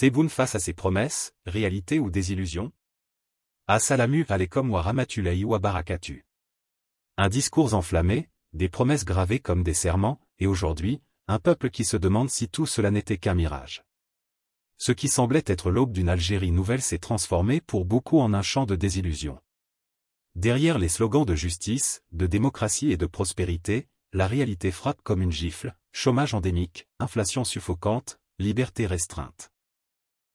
Tebboune face à ses promesses, réalité ou désillusion? Assalamu alaikum wa rahmatullahi wa barakatuh. Un discours enflammé, des promesses gravées comme des serments, et aujourd'hui, un peuple qui se demande si tout cela n'était qu'un mirage. Ce qui semblait être l'aube d'une Algérie nouvelle s'est transformé pour beaucoup en un champ de désillusion. Derrière les slogans de justice, de démocratie et de prospérité, la réalité frappe comme une gifle, chômage endémique, inflation suffocante, liberté restreinte.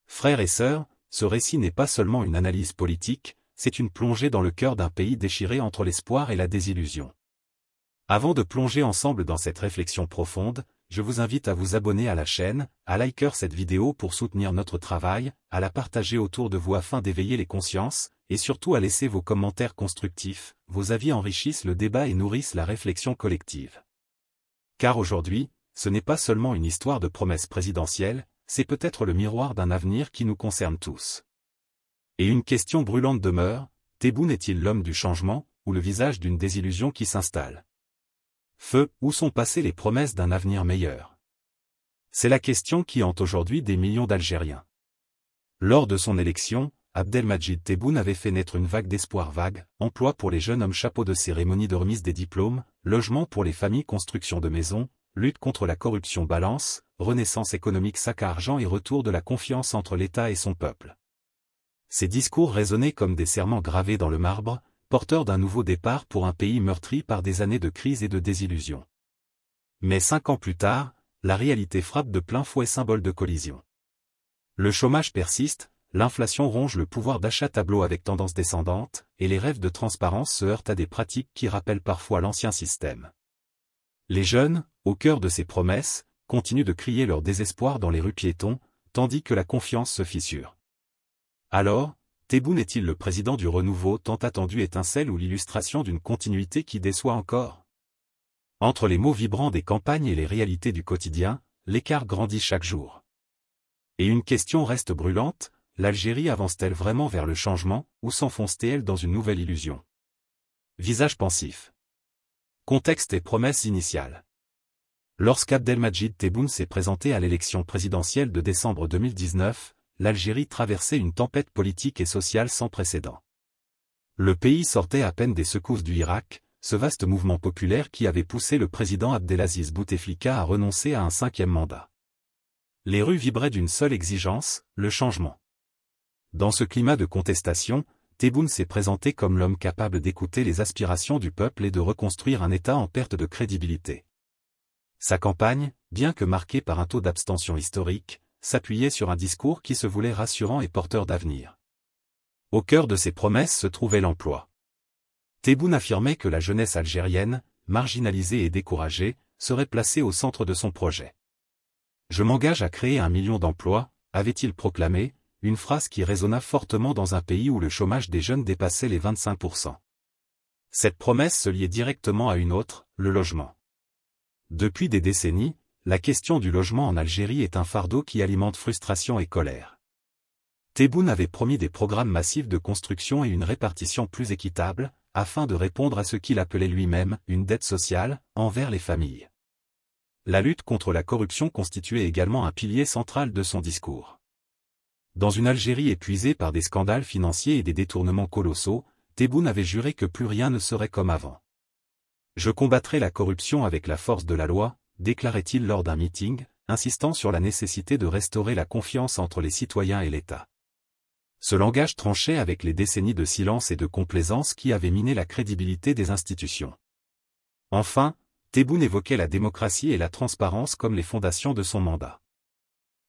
Frères et sœurs, ce récit n'est pas seulement une analyse politique, c'est une plongée dans le cœur d'un pays déchiré entre l'espoir et la désillusion. Avant de plonger ensemble dans cette réflexion profonde, je vous invite à vous abonner à la chaîne, à liker cette vidéo pour soutenir notre travail, à la partager autour de vous afin d'éveiller les consciences, et surtout à laisser vos commentaires constructifs, vos avis enrichissent le débat et nourrissent la réflexion collective. Car aujourd'hui, ce n'est pas seulement une histoire de promesses présidentielles, c'est peut-être le miroir d'un avenir qui nous concerne tous. Et une question brûlante demeure, Tebboune est-il l'homme du changement, ou le visage d'une désillusion qui s'installe? Feu, où sont passées les promesses d'un avenir meilleur? C'est la question qui hante aujourd'hui des millions d'Algériens. Lors de son élection, Abdelmadjid Tebboune avait fait naître une vague d'espoir vague, emploi pour les jeunes hommes chapeaux de cérémonie de remise des diplômes, logement pour les familles, construction de maisons, lutte contre la corruption, balance, renaissance économique, sac à argent et retour de la confiance entre l'État et son peuple. Ces discours résonnaient comme des serments gravés dans le marbre, porteurs d'un nouveau départ pour un pays meurtri par des années de crise et de désillusion. Mais 5 ans plus tard, la réalité frappe de plein fouet, symbole de collision. Le chômage persiste, l'inflation ronge le pouvoir d'achat, tableau avec tendance descendante, et les rêves de transparence se heurtent à des pratiques qui rappellent parfois l'ancien système. Les jeunes, au cœur de ces promesses, continuent de crier leur désespoir dans les rues piétons, tandis que la confiance se fissure. Alors, Tebboune est-il le président du renouveau tant attendu, étincelle ou l'illustration d'une continuité qui déçoit encore? Entre les mots vibrants des campagnes et les réalités du quotidien, l'écart grandit chaque jour. Et une question reste brûlante, l'Algérie avance-t-elle vraiment vers le changement, ou s'enfonce-t-elle dans une nouvelle illusion? Visage pensif. Contexte et promesses initiales. Lorsqu'Abdelmadjid Tebboune s'est présenté à l'élection présidentielle de décembre 2019, l'Algérie traversait une tempête politique et sociale sans précédent. Le pays sortait à peine des secousses du Irak, ce vaste mouvement populaire qui avait poussé le président Abdelaziz Bouteflika à renoncer à un 5e mandat. Les rues vibraient d'une seule exigence, le changement. Dans ce climat de contestation, Tebboune s'est présenté comme l'homme capable d'écouter les aspirations du peuple et de reconstruire un État en perte de crédibilité. Sa campagne, bien que marquée par un taux d'abstention historique, s'appuyait sur un discours qui se voulait rassurant et porteur d'avenir. Au cœur de ses promesses se trouvait l'emploi. Tebboune affirmait que la jeunesse algérienne, marginalisée et découragée, serait placée au centre de son projet. « Je m'engage à créer 1 million d'emplois », avait-il proclamé, une phrase qui résonna fortement dans un pays où le chômage des jeunes dépassait les 25%. Cette promesse se liait directement à une autre, le logement. Depuis des décennies, la question du logement en Algérie est un fardeau qui alimente frustration et colère. Tebboune avait promis des programmes massifs de construction et une répartition plus équitable, afin de répondre à ce qu'il appelait lui-même une dette sociale envers les familles. La lutte contre la corruption constituait également un pilier central de son discours. Dans une Algérie épuisée par des scandales financiers et des détournements colossaux, Tebboune avait juré que plus rien ne serait comme avant. « Je combattrai la corruption avec la force de la loi », déclarait-il lors d'un meeting, insistant sur la nécessité de restaurer la confiance entre les citoyens et l'État. Ce langage tranchait avec les décennies de silence et de complaisance qui avaient miné la crédibilité des institutions. Enfin, Tebboune évoquait la démocratie et la transparence comme les fondations de son mandat.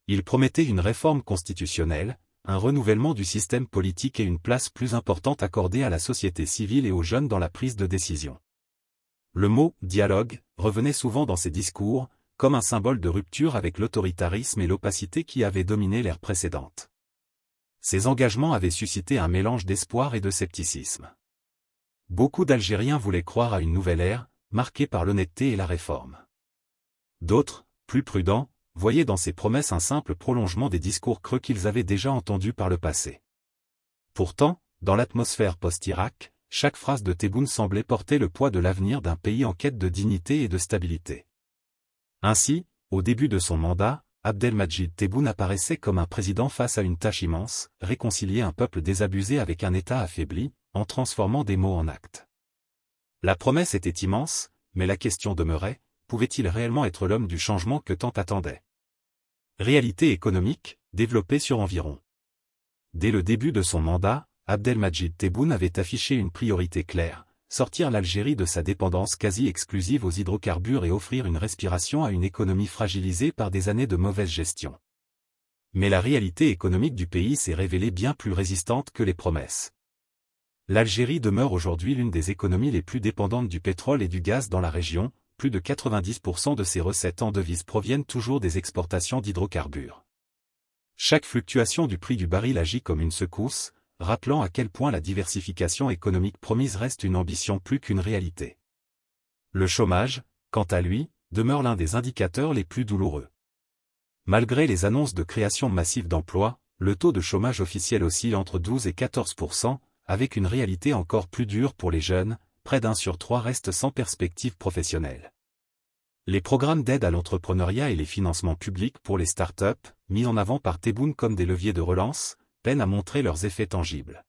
Il promettait une réforme constitutionnelle, un renouvellement du système politique et une place plus importante accordée à la société civile et aux jeunes dans la prise de décision. Le mot « dialogue » revenait souvent dans ses discours, comme un symbole de rupture avec l'autoritarisme et l'opacité qui avaient dominé l'ère précédente. Ces engagements avaient suscité un mélange d'espoir et de scepticisme. Beaucoup d'Algériens voulaient croire à une nouvelle ère, marquée par l'honnêteté et la réforme. D'autres, plus prudents, voyaient dans ces promesses un simple prolongement des discours creux qu'ils avaient déjà entendus par le passé. Pourtant, dans l'atmosphère post-Irak, chaque phrase de Tebboune semblait porter le poids de l'avenir d'un pays en quête de dignité et de stabilité. Ainsi, au début de son mandat, Abdelmadjid Tebboune apparaissait comme un président face à une tâche immense, réconcilier un peuple désabusé avec un État affaibli, en transformant des mots en actes. La promesse était immense, mais la question demeurait, pouvait-il réellement être l'homme du changement que tant attendaient? Réalité économique, développée sur environ. Dès le début de son mandat, Abdelmadjid Tebboune avait affiché une priorité claire, sortir l'Algérie de sa dépendance quasi exclusive aux hydrocarbures et offrir une respiration à une économie fragilisée par des années de mauvaise gestion. Mais la réalité économique du pays s'est révélée bien plus résistante que les promesses. L'Algérie demeure aujourd'hui l'une des économies les plus dépendantes du pétrole et du gaz dans la région, plus de 90% de ses recettes en devises proviennent toujours des exportations d'hydrocarbures. Chaque fluctuation du prix du baril agit comme une secousse, rappelant à quel point la diversification économique promise reste une ambition plus qu'une réalité. Le chômage, quant à lui, demeure l'un des indicateurs les plus douloureux. Malgré les annonces de création massive d'emplois, le taux de chômage officiel oscille entre 12 et 14%, avec une réalité encore plus dure pour les jeunes, près d'1 sur 3 reste sans perspective professionnelle. Les programmes d'aide à l'entrepreneuriat et les financements publics pour les start-up, mis en avant par Tebboune comme des leviers de relance, peinent à montrer leurs effets tangibles.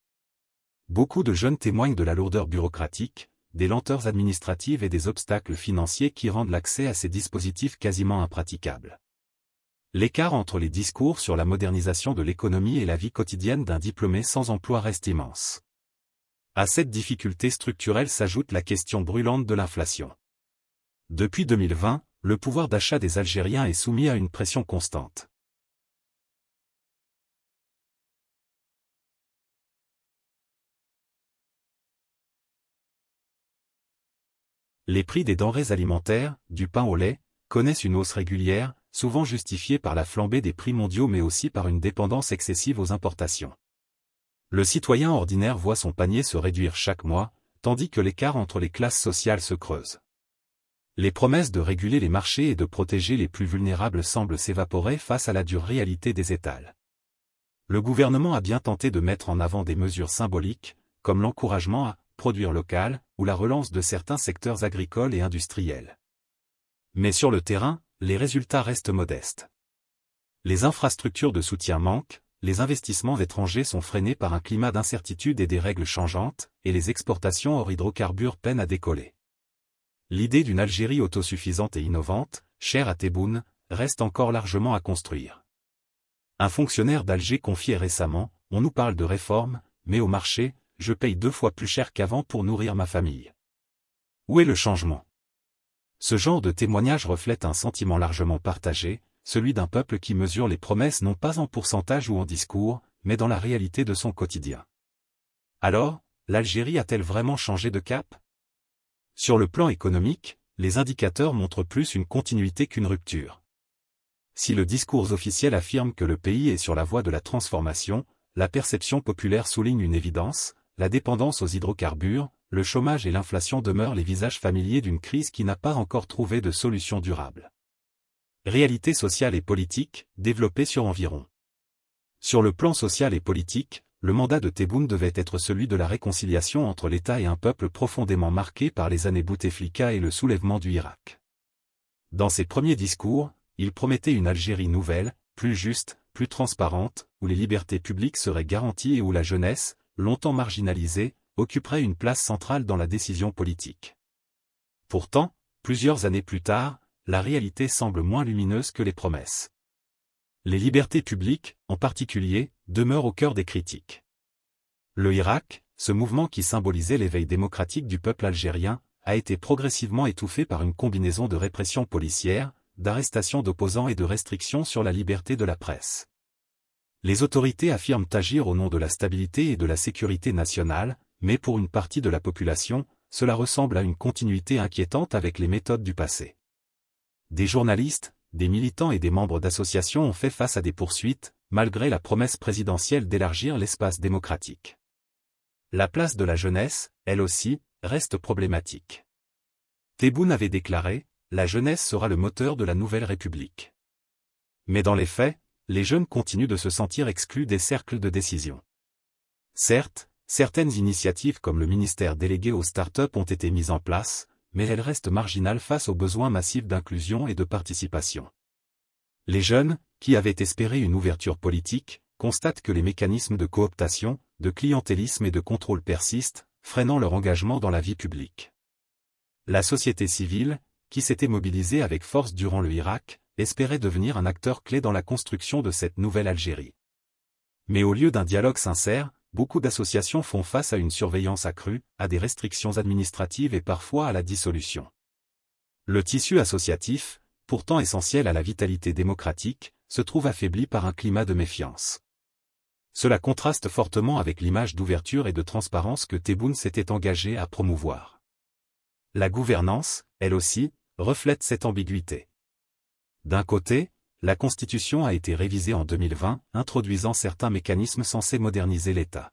Beaucoup de jeunes témoignent de la lourdeur bureaucratique, des lenteurs administratives et des obstacles financiers qui rendent l'accès à ces dispositifs quasiment impraticable. L'écart entre les discours sur la modernisation de l'économie et la vie quotidienne d'un diplômé sans emploi reste immense. À cette difficulté structurelle s'ajoute la question brûlante de l'inflation. Depuis 2020, le pouvoir d'achat des Algériens est soumis à une pression constante. Les prix des denrées alimentaires, du pain au lait, connaissent une hausse régulière, souvent justifiée par la flambée des prix mondiaux mais aussi par une dépendance excessive aux importations. Le citoyen ordinaire voit son panier se réduire chaque mois, tandis que l'écart entre les classes sociales se creuse. Les promesses de réguler les marchés et de protéger les plus vulnérables semblent s'évaporer face à la dure réalité des étals. Le gouvernement a bien tenté de mettre en avant des mesures symboliques, comme l'encouragement à produire local ou la relance de certains secteurs agricoles et industriels. Mais sur le terrain, les résultats restent modestes. Les infrastructures de soutien manquent, les investissements étrangers sont freinés par un climat d'incertitude et des règles changeantes, et les exportations hors hydrocarbures peinent à décoller. L'idée d'une Algérie autosuffisante et innovante, chère à Tebboune, reste encore largement à construire. Un fonctionnaire d'Alger confiait récemment, on nous parle de réforme, mais au marché, je paye 2 fois plus cher qu'avant pour nourrir ma famille. Où est le changement? Ce genre de témoignage reflète un sentiment largement partagé, celui d'un peuple qui mesure les promesses non pas en pourcentage ou en discours, mais dans la réalité de son quotidien. Alors, l'Algérie a-t-elle vraiment changé de cap? Sur le plan économique, les indicateurs montrent plus une continuité qu'une rupture. Si le discours officiel affirme que le pays est sur la voie de la transformation, la perception populaire souligne une évidence, la dépendance aux hydrocarbures, le chômage et l'inflation demeurent les visages familiers d'une crise qui n'a pas encore trouvé de solution durable. Réalité sociale et politique, développée sur environ. Sur le plan social et politique, le mandat de Tebboune devait être celui de la réconciliation entre l'État et un peuple profondément marqué par les années Bouteflika et le soulèvement du Irak. Dans ses premiers discours, il promettait une Algérie nouvelle, plus juste, plus transparente, où les libertés publiques seraient garanties et où la jeunesse, longtemps marginalisée, occuperait une place centrale dans la décision politique. Pourtant, plusieurs années plus tard, la réalité semble moins lumineuse que les promesses. Les libertés publiques, en particulier, demeurent au cœur des critiques. Le Irak, ce mouvement qui symbolisait l'éveil démocratique du peuple algérien, a été progressivement étouffé par une combinaison de répression policière, d'arrestations d'opposants et de restrictions sur la liberté de la presse. Les autorités affirment agir au nom de la stabilité et de la sécurité nationale, mais pour une partie de la population, cela ressemble à une continuité inquiétante avec les méthodes du passé. Des journalistes, des militants et des membres d'associations ont fait face à des poursuites, malgré la promesse présidentielle d'élargir l'espace démocratique. La place de la jeunesse, elle aussi, reste problématique. Tebboune avait déclaré, « La jeunesse sera le moteur de la nouvelle République ». Mais dans les faits, les jeunes continuent de se sentir exclus des cercles de décision. Certes, certaines initiatives comme le ministère délégué aux start-up ont été mises en place, mais elles restent marginales face aux besoins massifs d'inclusion et de participation. Les jeunes, qui avaient espéré une ouverture politique, constatent que les mécanismes de cooptation, de clientélisme et de contrôle persistent, freinant leur engagement dans la vie publique. La société civile, qui s'était mobilisée avec force durant le Irak, espérait devenir un acteur clé dans la construction de cette nouvelle Algérie. Mais au lieu d'un dialogue sincère, beaucoup d'associations font face à une surveillance accrue, à des restrictions administratives et parfois à la dissolution. Le tissu associatif, pourtant essentiel à la vitalité démocratique, se trouve affaibli par un climat de méfiance. Cela contraste fortement avec l'image d'ouverture et de transparence que Tebboune s'était engagé à promouvoir. La gouvernance, elle aussi, reflète cette ambiguïté. D'un côté, la Constitution a été révisée en 2020, introduisant certains mécanismes censés moderniser l'État.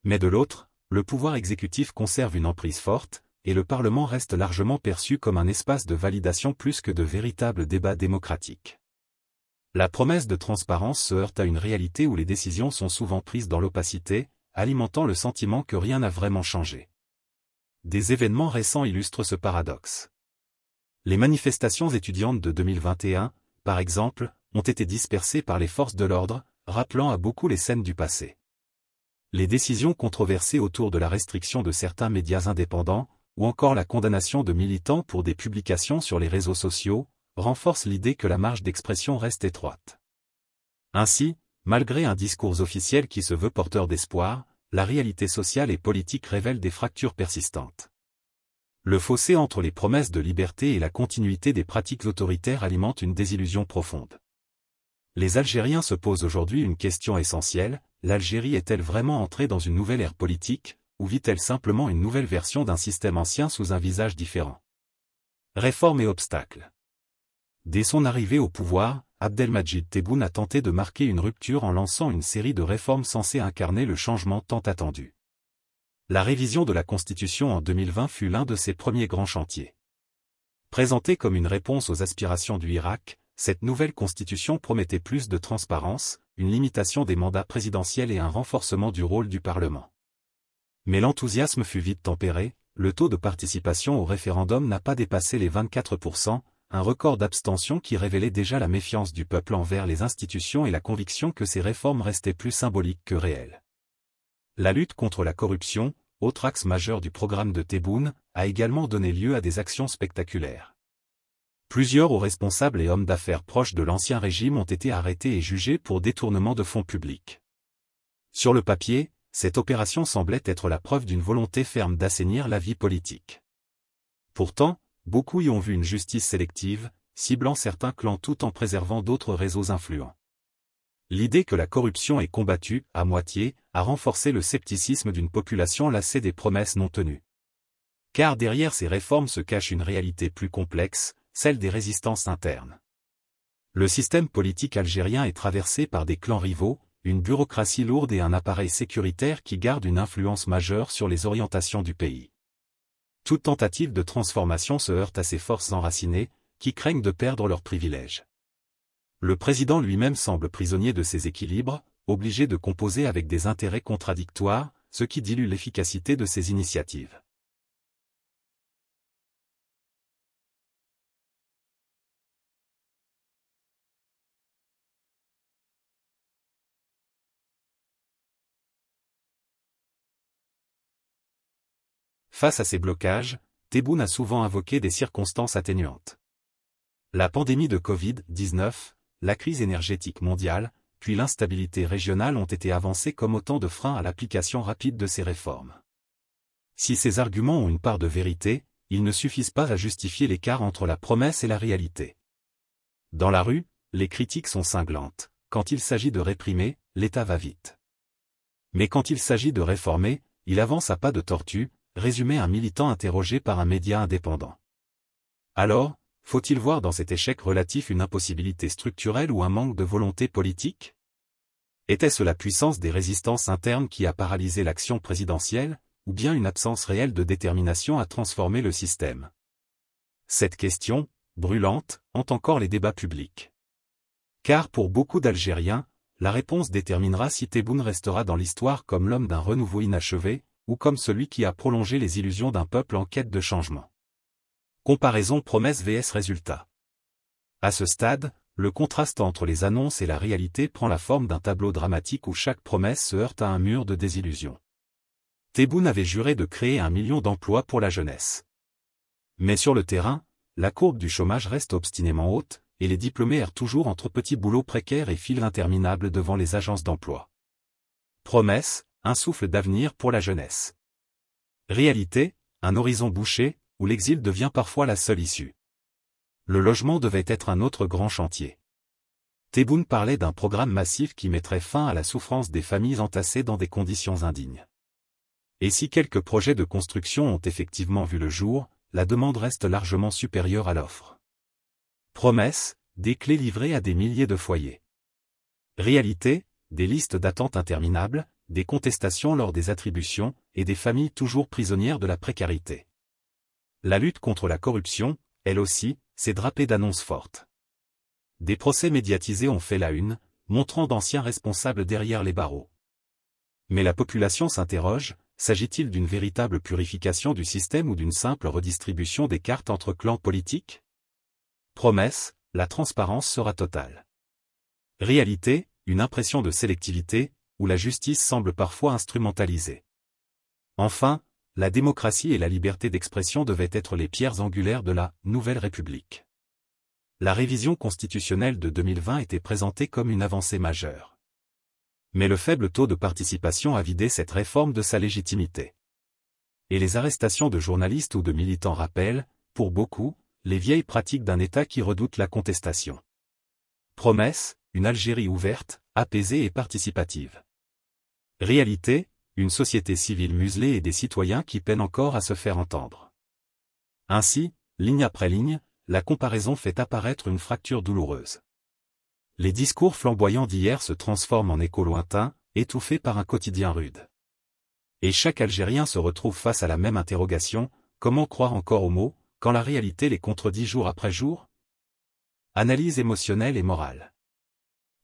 Mais de l'autre, le pouvoir exécutif conserve une emprise forte, et le Parlement reste largement perçu comme un espace de validation plus que de véritable débat démocratique. La promesse de transparence se heurte à une réalité où les décisions sont souvent prises dans l'opacité, alimentant le sentiment que rien n'a vraiment changé. Des événements récents illustrent ce paradoxe. Les manifestations étudiantes de 2021, par exemple, ont été dispersées par les forces de l'ordre, rappelant à beaucoup les scènes du passé. Les décisions controversées autour de la restriction de certains médias indépendants, ou encore la condamnation de militants pour des publications sur les réseaux sociaux, renforcent l'idée que la marge d'expression reste étroite. Ainsi, malgré un discours officiel qui se veut porteur d'espoir, la réalité sociale et politique révèle des fractures persistantes. Le fossé entre les promesses de liberté et la continuité des pratiques autoritaires alimente une désillusion profonde. Les Algériens se posent aujourd'hui une question essentielle: l'Algérie est-elle vraiment entrée dans une nouvelle ère politique, ou vit-elle simplement une nouvelle version d'un système ancien sous un visage différent? Réforme et obstacles. Dès son arrivée au pouvoir, Abdelmadjid Tebboune a tenté de marquer une rupture en lançant une série de réformes censées incarner le changement tant attendu. La révision de la Constitution en 2020 fut l'un de ses premiers grands chantiers. Présentée comme une réponse aux aspirations du Irak, cette nouvelle Constitution promettait plus de transparence, une limitation des mandats présidentiels et un renforcement du rôle du Parlement. Mais l'enthousiasme fut vite tempéré, le taux de participation au référendum n'a pas dépassé les 24%, un record d'abstention qui révélait déjà la méfiance du peuple envers les institutions et la conviction que ces réformes restaient plus symboliques que réelles. La lutte contre la corruption, autre axe majeur du programme de Tebboune, a également donné lieu à des actions spectaculaires. Plusieurs hauts responsables et hommes d'affaires proches de l'ancien régime ont été arrêtés et jugés pour détournement de fonds publics. Sur le papier, cette opération semblait être la preuve d'une volonté ferme d'assainir la vie politique. Pourtant, beaucoup y ont vu une justice sélective, ciblant certains clans tout en préservant d'autres réseaux influents. L'idée que la corruption est combattue, à moitié, a renforcé le scepticisme d'une population lassée des promesses non tenues. Car derrière ces réformes se cache une réalité plus complexe, celle des résistances internes. Le système politique algérien est traversé par des clans rivaux, une bureaucratie lourde et un appareil sécuritaire qui garde une influence majeure sur les orientations du pays. Toute tentative de transformation se heurte à ces forces enracinées, qui craignent de perdre leurs privilèges. Le président lui-même semble prisonnier de ces équilibres, obligé de composer avec des intérêts contradictoires, ce qui dilue l'efficacité de ses initiatives. Face à ces blocages, Tebboune a souvent invoqué des circonstances atténuantes. La pandémie de Covid-19, la crise énergétique mondiale, puis l'instabilité régionale ont été avancés comme autant de freins à l'application rapide de ces réformes. Si ces arguments ont une part de vérité, ils ne suffisent pas à justifier l'écart entre la promesse et la réalité. Dans la rue, les critiques sont cinglantes. Quand il s'agit de réprimer, l'État va vite. Mais quand il s'agit de réformer, il avance à pas de tortue, résumait un militant interrogé par un média indépendant. Alors, faut-il voir dans cet échec relatif une impossibilité structurelle ou un manque de volonté politique? Était-ce la puissance des résistances internes qui a paralysé l'action présidentielle, ou bien une absence réelle de détermination à transformer le système? Cette question, brûlante, hante encore les débats publics. Car pour beaucoup d'Algériens, la réponse déterminera si Tebboune restera dans l'histoire comme l'homme d'un renouveau inachevé, ou comme celui qui a prolongé les illusions d'un peuple en quête de changement. Comparaison promesse vs résultat. À ce stade, le contraste entre les annonces et la réalité prend la forme d'un tableau dramatique où chaque promesse se heurte à un mur de désillusion. Tebboune avait juré de créer 1 million d'emplois pour la jeunesse. Mais sur le terrain, la courbe du chômage reste obstinément haute, et les diplômés errent toujours entre petits boulots précaires et files interminables devant les agences d'emploi. Promesse, un souffle d'avenir pour la jeunesse. Réalité, un horizon bouché, où l'exil devient parfois la seule issue. Le logement devait être un autre grand chantier. Tebboune parlait d'un programme massif qui mettrait fin à la souffrance des familles entassées dans des conditions indignes. Et si quelques projets de construction ont effectivement vu le jour, la demande reste largement supérieure à l'offre. Promesse, des clés livrées à des milliers de foyers. Réalité, des listes d'attente interminables, des contestations lors des attributions, et des familles toujours prisonnières de la précarité. La lutte contre la corruption, elle aussi, s'est drapée d'annonces fortes. Des procès médiatisés ont fait la une, montrant d'anciens responsables derrière les barreaux. Mais la population s'interroge, s'agit-il d'une véritable purification du système ou d'une simple redistribution des cartes entre clans politiques? Promesse, la transparence sera totale. Réalité, une impression de sélectivité, où la justice semble parfois instrumentalisée. Enfin, la démocratie et la liberté d'expression devaient être les pierres angulaires de la « Nouvelle République ». La révision constitutionnelle de 2020 était présentée comme une avancée majeure. Mais le faible taux de participation a vidé cette réforme de sa légitimité. Et les arrestations de journalistes ou de militants rappellent, pour beaucoup, les vieilles pratiques d'un État qui redoute la contestation. Promesse, une Algérie ouverte, apaisée et participative. Réalité, une société civile muselée et des citoyens qui peinent encore à se faire entendre. Ainsi, ligne après ligne, la comparaison fait apparaître une fracture douloureuse. Les discours flamboyants d'hier se transforment en échos lointains, étouffés par un quotidien rude. Et chaque Algérien se retrouve face à la même interrogation, comment croire encore aux mots, quand la réalité les contredit jour après jour? Analyse émotionnelle et morale.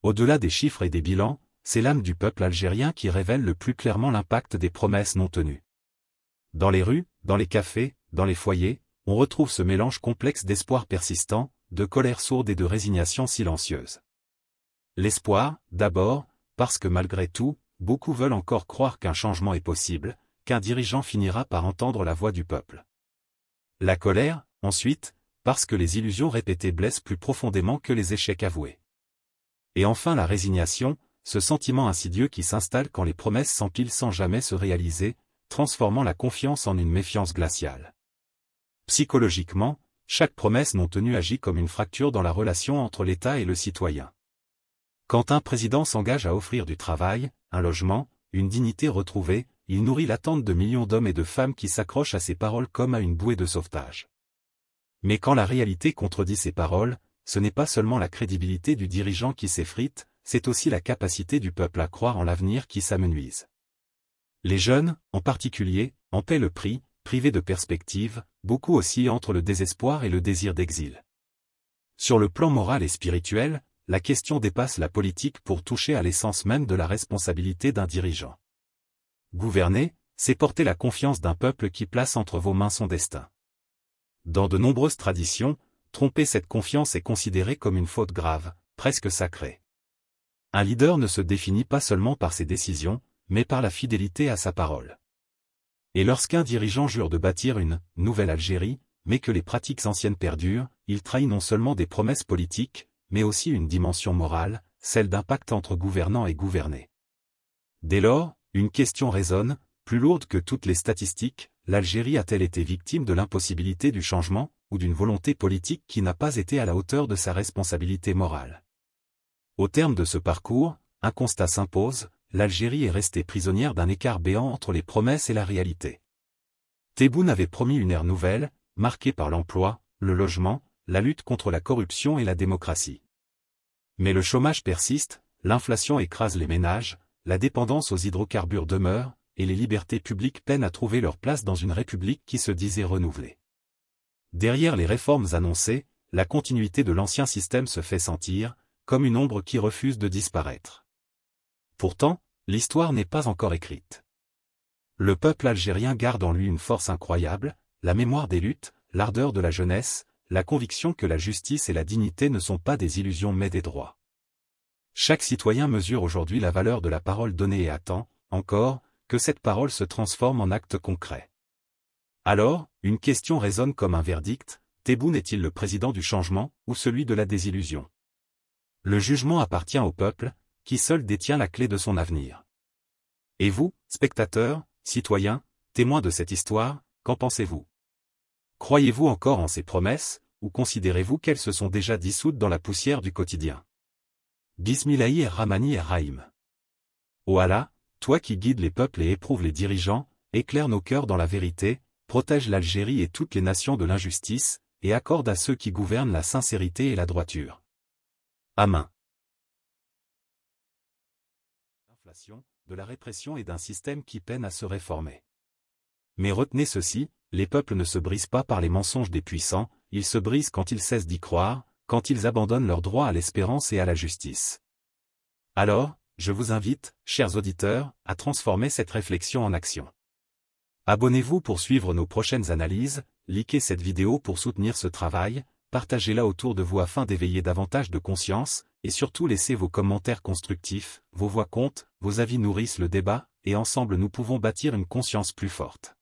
Au-delà des chiffres et des bilans, c'est l'âme du peuple algérien qui révèle le plus clairement l'impact des promesses non tenues. Dans les rues, dans les cafés, dans les foyers, on retrouve ce mélange complexe d'espoir persistant, de colère sourde et de résignation silencieuse. L'espoir, d'abord, parce que malgré tout, beaucoup veulent encore croire qu'un changement est possible, qu'un dirigeant finira par entendre la voix du peuple. La colère, ensuite, parce que les illusions répétées blessent plus profondément que les échecs avoués. Et enfin la résignation, ce sentiment insidieux qui s'installe quand les promesses s'empilent sans jamais se réaliser, transformant la confiance en une méfiance glaciale. Psychologiquement, chaque promesse non tenue agit comme une fracture dans la relation entre l'État et le citoyen. Quand un président s'engage à offrir du travail, un logement, une dignité retrouvée, il nourrit l'attente de millions d'hommes et de femmes qui s'accrochent à ses paroles comme à une bouée de sauvetage. Mais quand la réalité contredit ces paroles, ce n'est pas seulement la crédibilité du dirigeant qui s'effrite, c'est aussi la capacité du peuple à croire en l'avenir qui s'amenuise. Les jeunes, en particulier, en paient le prix, privés de perspective, beaucoup aussi entre le désespoir et le désir d'exil. Sur le plan moral et spirituel, la question dépasse la politique pour toucher à l'essence même de la responsabilité d'un dirigeant. Gouverner, c'est porter la confiance d'un peuple qui place entre vos mains son destin. Dans de nombreuses traditions, tromper cette confiance est considéré comme une faute grave, presque sacrée. Un leader ne se définit pas seulement par ses décisions, mais par la fidélité à sa parole. Et lorsqu'un dirigeant jure de bâtir une « nouvelle Algérie », mais que les pratiques anciennes perdurent, il trahit non seulement des promesses politiques, mais aussi une dimension morale, celle d'un pacte entre gouvernants et gouvernés. Dès lors, une question résonne, plus lourde que toutes les statistiques, l'Algérie a-t-elle été victime de l'impossibilité du changement, ou d'une volonté politique qui n'a pas été à la hauteur de sa responsabilité morale? Au terme de ce parcours, un constat s'impose, l'Algérie est restée prisonnière d'un écart béant entre les promesses et la réalité. Tebboune avait promis une ère nouvelle, marquée par l'emploi, le logement, la lutte contre la corruption et la démocratie. Mais le chômage persiste, l'inflation écrase les ménages, la dépendance aux hydrocarbures demeure, et les libertés publiques peinent à trouver leur place dans une république qui se disait renouvelée. Derrière les réformes annoncées, la continuité de l'ancien système se fait sentir, comme une ombre qui refuse de disparaître. Pourtant, l'histoire n'est pas encore écrite. Le peuple algérien garde en lui une force incroyable, la mémoire des luttes, l'ardeur de la jeunesse, la conviction que la justice et la dignité ne sont pas des illusions mais des droits. Chaque citoyen mesure aujourd'hui la valeur de la parole donnée et attend, encore, que cette parole se transforme en actes concrets. Alors, une question résonne comme un verdict, Tebboune est-il le président du changement, ou celui de la désillusion? Le jugement appartient au peuple, qui seul détient la clé de son avenir. Et vous, spectateurs, citoyens, témoins de cette histoire, qu'en pensez-vous? Croyez-vous encore en ces promesses, ou considérez-vous qu'elles se sont déjà dissoutes dans la poussière du quotidien? Bismillahi r-Rahmani r-Rahim. Ô Allah, toi qui guides les peuples et éprouves les dirigeants, éclaire nos cœurs dans la vérité, protège l'Algérie et toutes les nations de l'injustice, et accorde à ceux qui gouvernent la sincérité et la droiture. Amen. L'inflation, de la répression et d'un système qui peine à se réformer. Mais retenez ceci, les peuples ne se brisent pas par les mensonges des puissants, ils se brisent quand ils cessent d'y croire, quand ils abandonnent leur droit à l'espérance et à la justice. Alors, je vous invite, chers auditeurs, à transformer cette réflexion en action. Abonnez-vous pour suivre nos prochaines analyses, likez cette vidéo pour soutenir ce travail, partagez-la autour de vous afin d'éveiller davantage de conscience, et surtout laissez vos commentaires constructifs, vos voix comptent, vos avis nourrissent le débat, et ensemble nous pouvons bâtir une conscience plus forte.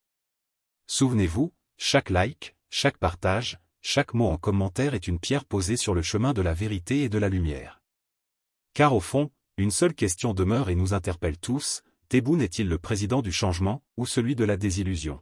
Souvenez-vous, chaque like, chaque partage, chaque mot en commentaire est une pierre posée sur le chemin de la vérité et de la lumière. Car au fond, une seule question demeure et nous interpelle tous, Tebboune est-il le président du changement, ou celui de la désillusion?